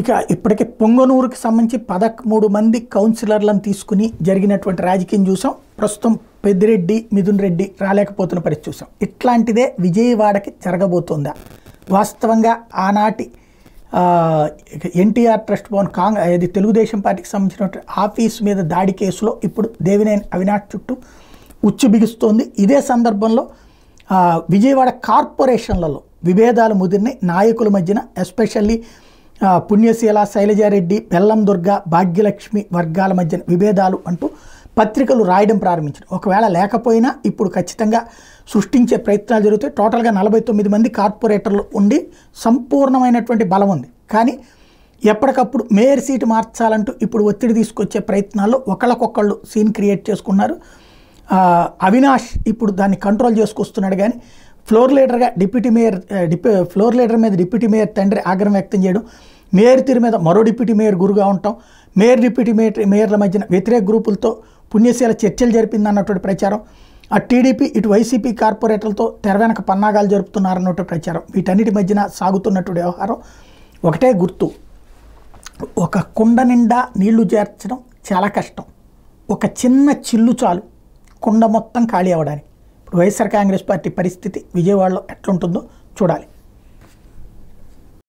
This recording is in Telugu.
ఇక ఇప్పటికే పొంగనూరుకి సంబంధించి 13 మంది కౌన్సిలర్లను తీసుకుని జరిగినటువంటి రాజకీయం చూసాం. ప్రస్తుతం పెద్దిరెడ్డి, మిథున్ రెడ్డి రాలేకపోతున్న పరిస్థితి చూసాం. ఇట్లాంటిదే విజయవాడకి జరగబోతుందా? వాస్తవంగా ఆనాటి ఎన్టీఆర్ ట్రస్ట్ భవన్ ఇది తెలుగుదేశం పార్టీకి సంబంధించినటువంటి ఆఫీస్ మీద దాడి కేసులో ఇప్పుడు దేవినేని అవినాష్ చుట్టూ ఉచ్చు బిగుస్తోంది. ఇదే సందర్భంలో విజయవాడ కార్పొరేషన్లలో విభేదాలు ముదిరినాయి నాయకుల మధ్యన. ఎస్పెషల్లీ పుణ్యశీల, శైలజారెడ్డి, బెల్లం దుర్గ, భాగ్యలక్ష్మి వర్గాల మధ్యన విభేదాలు అంటూ పత్రికలు రాయడం ప్రారంభించారు. ఒకవేళ లేకపోయినా ఇప్పుడు ఖచ్చితంగా సృష్టించే ప్రయత్నాలు జరుగుతాయి. టోటల్గా 49 మంది కార్పొరేటర్లు ఉండి సంపూర్ణమైనటువంటి బలం ఉంది. కానీ ఎప్పటికప్పుడు మేయర్ సీటు మార్చాలంటూ ఇప్పుడు ఒత్తిడి తీసుకొచ్చే ప్రయత్నాల్లో ఒకళ్ళకొకళ్ళు సీన్ క్రియేట్ చేసుకున్నారు. అవినాష్ ఇప్పుడు దాన్ని కంట్రోల్ చేసుకొస్తున్నాడు. కానీ ఫ్లోర్ లీడర్గా ఫ్లోర్ లీడర్ మీద డిప్యూటీ మేయర్ తండ్రి ఆగ్రహం వ్యక్తం చేయడం, మేయర్ తీరు మీద మరో డిప్యూటీ మేయర్ గురుగా ఉంటాం, మేయర్ డిప్యూటీ మేయర్ల మధ్యన వ్యతిరేక గ్రూపులతో పుణ్యశీల చర్చలు జరిపిందన్నటువంటి ప్రచారం, ఆ టీడీపీ ఇటు వైసీపీ కార్పొరేటర్లతో తెర వెనక పన్నాగాలు జరుపుతున్నారన్నటువంటి ప్రచారం, వీటన్నిటి మధ్యన సాగుతున్నటువంటి వ్యవహారం ఒకటే గుర్తు. ఒక కుండ నిండా నీళ్లు చేర్చడం చాలా కష్టం. ఒక చిన్న చిల్లు చాలు కుండ మొత్తం ఖాళీ అవ్వడానికి. ఇప్పుడు వైఎస్ఆర్ కాంగ్రెస్ పార్టీ పరిస్థితి విజయవాడలో ఎట్లుంటుందో చూడాలి.